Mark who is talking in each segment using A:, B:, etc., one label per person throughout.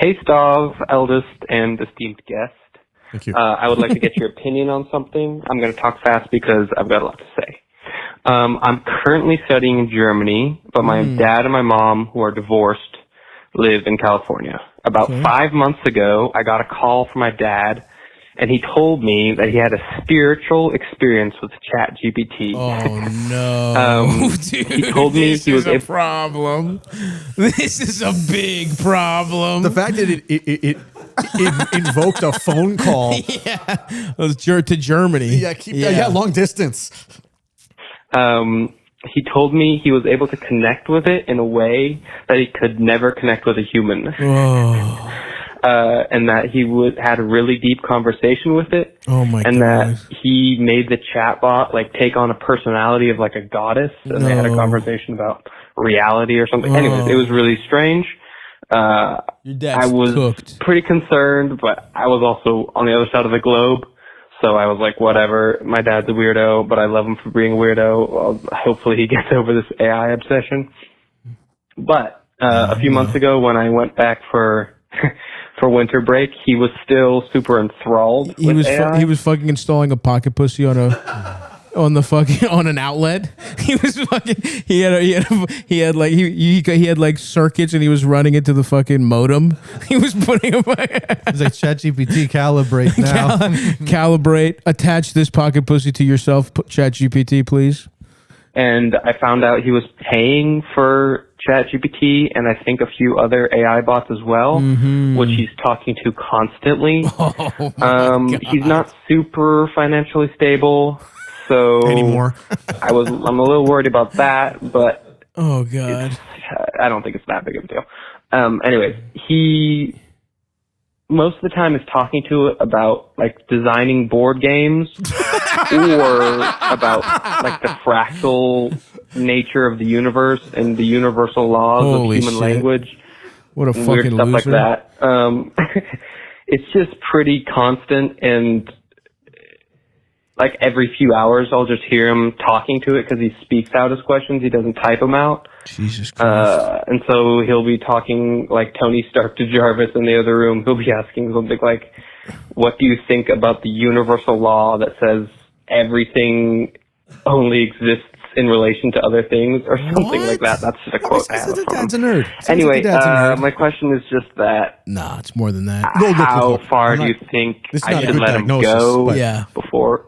A: Hey, Stav, eldest and esteemed guest.
B: Thank you.
A: I would like to get your opinion on something. I'm going to talk fast because I've got a lot to say. I'm currently studying in Germany, but my dad and my mom, who are divorced, live in California. About 5 months ago, I got a call from my dad, and he told me that he had a spiritual experience with ChatGPT.
C: Oh, no. Dude,
A: he told me he was
C: a problem. This is a big problem.
B: The fact that it invoked a phone call.
C: Yeah. It was to Germany.
B: Yeah, long distance.
A: He told me he was able to connect with it in a way that he could never connect with a human. And that he had a really deep conversation with it.
C: Oh my god.
A: And that he made the chatbot like take on a personality of like a goddess, and they had a conversation about reality or something. Anyways, it was really strange.
C: Your dad's
A: I was
C: cooked.
A: pretty concerned, but I was also on the other side of the globe. So I was like, whatever, my dad's a weirdo, but I love him for being a weirdo. Well, hopefully he gets over this AI obsession. But a few months ago when I went back for winter break, he was still super enthralled with AI.
C: He was fucking installing a pocket pussy on an outlet. He was fucking he had like circuits, and he was running into the fucking modem. He was putting
D: It's like ChatGPT calibrate now.
C: Calibrate, attach this pocket pussy to yourself, ChatGPT, please.
A: And I found out he was paying for ChatGPT and I think a few other AI bots as well, which he's talking to constantly.
C: Oh my God.
A: He's not super financially stable. So
B: anymore.
A: I'm a little worried about that, but
C: oh god,
A: I don't think it's that big of a deal. Anyways, he most of the time is talking to it about like designing board games or about like the fractal nature of the universe and the universal laws
C: Holy
A: of human
C: shit.
A: language.
C: What a
A: and
C: fucking
A: weird stuff
C: loser.
A: like that. It's just pretty constant, and like every few hours I'll just hear him talking to it because he speaks out his questions. He doesn't type them out.
C: Jesus Christ.
A: And so he'll be talking like Tony Stark to Jarvis in the other room. He'll be asking something like, what do you think about the universal law that says everything only exists in relation to other things, or something like that? That's just a quote I have from
B: Dad's a
A: him.
B: nerd.
A: Anyway,
B: Dad's a nerd.
A: my question is just that,
C: Nah, it's more than that.
A: how far
B: I'm
A: do you
B: not-
A: think
B: this is
A: I
B: not a
A: should
B: good
A: let him
B: diagnosis,
A: go
B: but-
C: Yeah.
A: before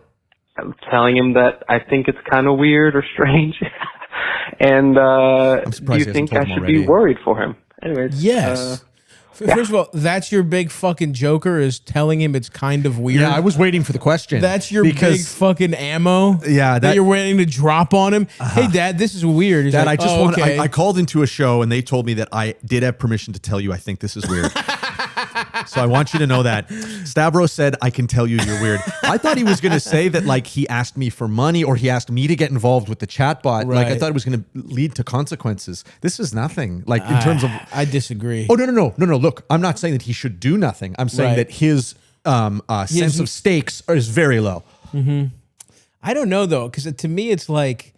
A: I'm telling him that I think it's kind of weird or strange? And do
B: surprised
A: you
B: he
A: think
B: hasn't
A: I
B: told
A: should
B: him
A: be
B: already.
A: worried for him? Anyways,
C: Yes. First of all, that's your big fucking joker, is telling him it's kind of weird.
B: Yeah, I was waiting for the question.
C: That's your big fucking ammo.
B: Yeah,
C: that
B: that-
C: you're waiting to drop on him. Hey, Dad, this is weird. He's
B: Dad,
C: like,
B: I just
C: oh,
B: want.
C: okay.
B: I called into a show and they told me that I did have permission to tell you I think this is weird. So I want you to know that. Stavros said, I can tell you you're weird. I thought he was going to say that like he asked me for money or he asked me to get involved with the chatbot. Like I
C: Right.
B: thought it was going to lead to consequences. This is nothing. Like in terms of.
C: I disagree.
B: Oh, no. Look, I'm not saying that he should do nothing. I'm saying
C: Right.
B: that his sense of stakes is very low.
C: I don't know though, because to me it's like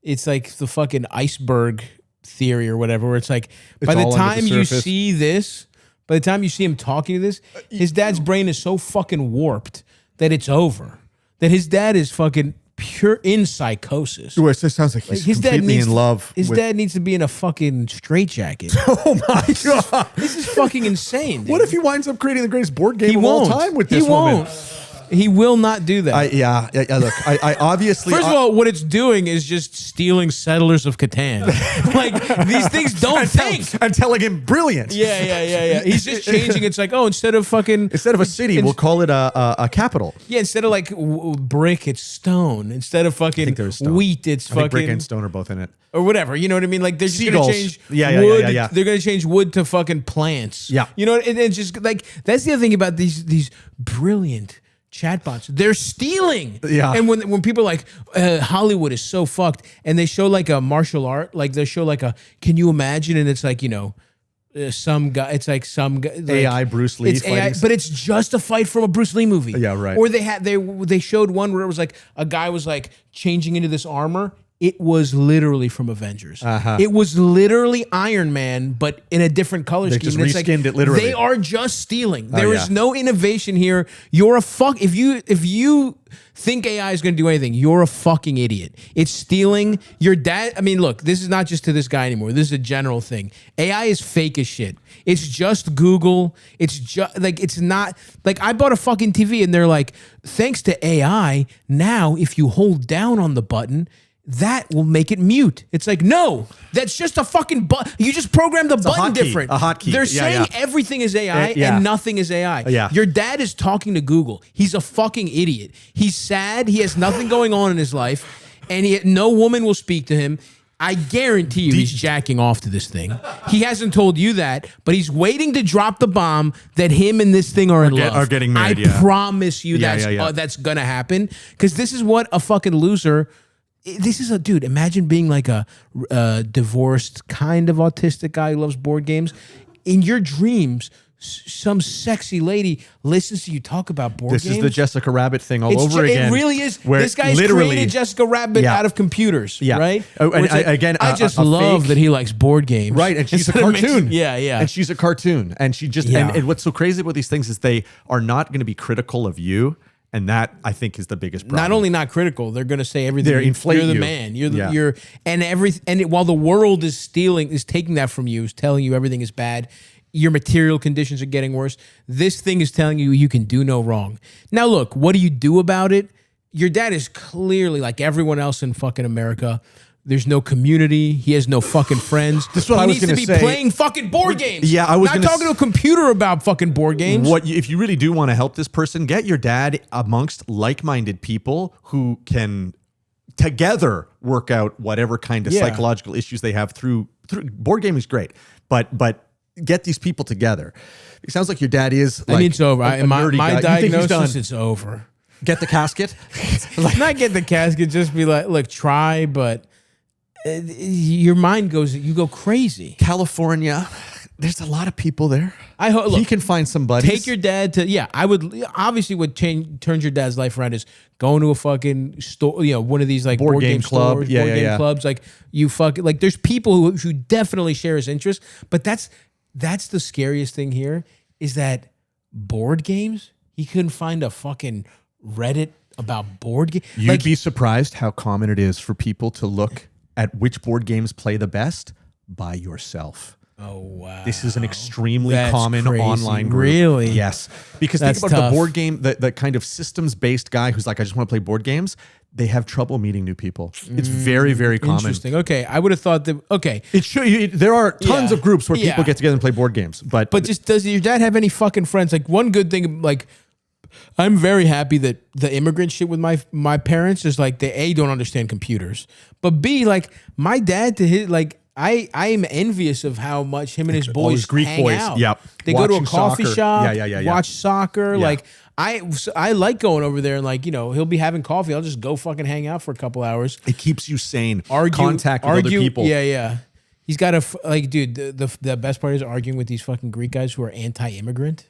C: the fucking iceberg theory or whatever, where it's like by the
B: all under the
C: time you
B: surface.
C: see this, by the time you see him talking to this, his dad's brain is so fucking warped that it's over. That his dad is fucking pure in psychosis.
B: Where it just sounds like he's completely in love.
C: His
B: with-
C: dad needs to be in a fucking straitjacket.
B: Oh my God.
C: This is fucking insane. Dude.
B: What if he winds up creating the greatest board game
C: he
B: of
C: won't?
B: all time with this
C: he
B: woman?
C: won't. He will not do that.
B: Look, I obviously.
C: First of all, what it's doing is just stealing Settlers of Catan. Like, these things don't think.
B: I'm telling him brilliant.
C: Yeah. He's just changing. It's like, oh, instead of
B: a city, we'll call it a capital.
C: Yeah, instead of like brick, it's stone. Instead of fucking wheat, it's
B: I think brick
C: fucking
B: and stone are both in it.
C: or whatever. You know what I mean? Like they're just
B: Seagulls.
C: gonna change
B: Yeah,
C: wood.
B: yeah.
C: They're gonna change wood to fucking plants.
B: Yeah.
C: You know, and it's just like that's the other thing about these brilliant chatbots. They're stealing.
B: Yeah.
C: And when people are like Hollywood is so fucked, and they show like a martial art, like they show like a can you imagine? And it's like, you know, some guy. It's like some guy. Like,
B: AI Bruce Lee.
C: it's AI,
B: fighting-
C: but it's just a fight from a Bruce Lee movie.
B: Yeah, right.
C: Or they showed one where it was like a guy was like changing into this armor, It was literally from Avengers.
B: Uh-huh.
C: It was literally Iron Man, but in a different color scheme.
B: just
C: And it's
B: reskinned it literally.
C: They are just stealing. There is
B: yeah.
C: no innovation here. You're a fuck. If you think AI is going to do anything, you're a fucking idiot. It's stealing. Your dad. I mean, look, this is not just to this guy anymore. This is a general thing. AI is fake as shit. It's just Google. It's just like, it's not like, I bought a fucking TV and they're like, thanks to AI, now if you hold down on the button, that will make it mute. It's like, no, that's just a fucking button. You just programmed the button different.
B: A hotkey.
C: They're saying everything is AI and nothing is AI.
B: Yeah.
C: Your dad is talking to Google. He's a fucking idiot. He's sad. He has nothing going on in his life, and no woman will speak to him. I guarantee you he's jacking off to this thing. He hasn't told you that, but he's waiting to drop the bomb that him and this thing are in love.
B: Are getting married,
C: I promise you
B: Yeah.
C: that's going to happen, because this is what a fucking loser... This is a dude. Imagine being like a divorced, kind of autistic guy who loves board games. In your dreams, some sexy lady listens to you talk about board games.
B: This is the Jessica Rabbit thing all over again.
C: It really is.
B: Where
C: This guy's created Jessica Rabbit out of computers, right?
B: Oh, and
C: Like,
B: again,
C: I just
B: a
C: love
B: fake-
C: that he likes board games,
B: Right, and she's a
C: Instead of
B: cartoon.
C: making- yeah.
B: And she's a cartoon. And she just, and what's so crazy about these things is they are not going to be critical of you. And that, I think, is the biggest problem.
C: Not only not critical, they're going to say everything.
B: They're inflate
C: You're the
B: you.
C: man. You're the,
B: Yeah.
C: you're while the world is taking that from you, is telling you everything is bad. Your material conditions are getting worse. This thing is telling you can do no wrong. Now, look, what do you do about it? Your dad is clearly like everyone else in fucking America. There's no community. He has no fucking friends.
B: This is what
C: he
B: I was
C: needs to
B: gonna
C: be
B: say.
C: playing fucking board games.
B: Yeah, I was
C: not
B: gonna
C: talking to a computer about fucking board games.
B: If you really do want to help this person, get your dad amongst like-minded people who can together work out whatever kind of psychological issues they have through board gaming is great, but get these people together. It sounds like your dad is.
C: I mean, it's over. My
B: You think he's
C: diagnosis,
B: done?
C: it's over.
B: Get the casket.
C: Not get the casket. Just be like, look, try, but. Your mind you go crazy.
B: California, there's a lot of people there.
C: I hope
B: he can find somebody.
C: Take your dad to I would obviously what turns your dad's life around is going to a fucking store, one of these like board game
B: club,
C: stores, board game clubs. Like you fucking like there's people who definitely share his interests, but that's the scariest thing here is that board games. He couldn't find a fucking Reddit about board games.
B: You'd be surprised how common it is for people to look at which board games play the best by yourself.
C: Oh, wow.
B: This is an extremely
C: That's
B: common
C: crazy.
B: online group.
C: Really?
B: Yes. Because
C: That's
B: think about
C: tough.
B: the board game, the kind of systems-based guy who's like, I just want to play board games. They have trouble meeting new people. It's very, very common.
C: Interesting. Okay. I would have thought that, okay.
B: There are tons of groups where people get together and play board games. But
C: just does your dad have any fucking friends? Like one good thing, like I'm very happy that the immigrant shit with my parents is like they A, don't understand computers, but B, like my dad to his like I am envious of how much him and his boys
B: his Greek
C: hang
B: boys,
C: out.
B: yep.
C: They go to a
B: Watching
C: coffee
B: soccer.
C: shop,
B: Yeah.
C: watch soccer.
B: Yeah.
C: Like I like going over there and like he'll be having coffee. I'll just go fucking hang out for a couple hours.
B: it keeps you sane.
C: argue,
B: Contact with other people.
C: Yeah. He's got a dude. The best part is arguing with these fucking Greek guys who are anti-immigrant.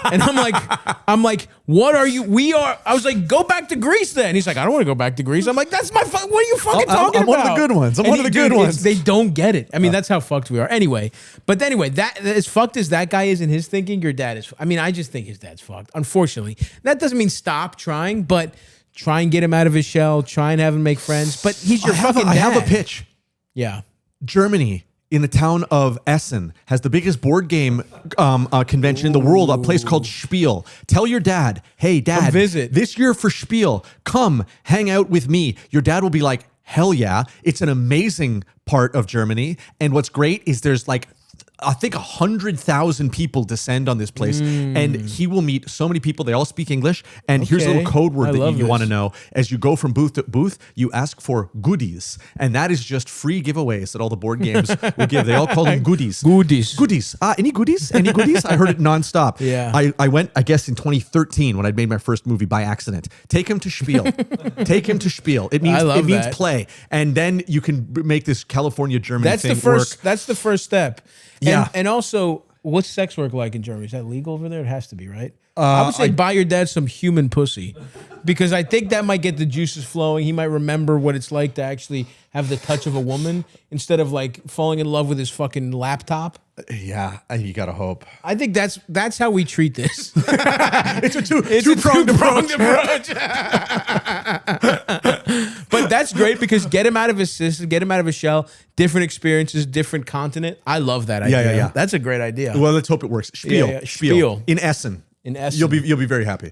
C: And I'm like, what are you? I was like, go back to Greece then. He's like, I don't want to go back to Greece. I'm like, that's what are you fucking talking
B: I'm
C: about?
B: one of the good ones. I'm one of the good ones.
C: They don't get it. I mean, that's how fucked we are. Anyway, that as fucked as that guy is in his thinking, your dad is. I mean, I just think his dad's fucked. Unfortunately, that doesn't mean stop trying, but try and get him out of his shell. Try and have him make friends. But he's your fucking dad.
B: I have a pitch.
C: Yeah.
B: Germany, in the town of Essen, has the biggest board game convention in the world, a place called Spiel. Tell your dad, hey, Dad,
C: Come visit.
B: This year for Spiel, come hang out with me. Your dad will be like, hell yeah. It's an amazing part of Germany. And what's great is there's like, I think 100,000 people descend on this place, and he will meet so many people. They all speak English. And here's a little code word that you want to know. As you go from booth to booth, you ask for goodies, and that is just free giveaways that all the board games will give. They all call them goodies. Goodies. Any goodies? Any goodies? I heard it nonstop.
C: Yeah.
B: I went, I guess, in 2013 when I'd made my first movie by accident. Take him to Spiel. Take him to Spiel. It means
C: that.
B: play, and then you can make this California German thing work.
C: That's the first step.
B: Yeah.
C: And also, What's sex work like in Germany? Is that legal over there? It has to be, right? I would say buy your dad some human pussy, because I think that might get the juices flowing. He might remember what it's like to actually have the touch of a woman instead of like falling in love with his fucking laptop.
B: Yeah, you gotta hope.
C: I think that's how we treat this.
B: It's a two-pronged approach.
C: But that's great because get him out of his system, get him out of his shell, different experiences, different continent. I love that idea.
B: Yeah.
C: That's a great idea.
B: Well, let's hope it works. Spiel.
C: Yeah. Spiel.
B: In Essen.
C: In Essen.
B: You'll be very happy.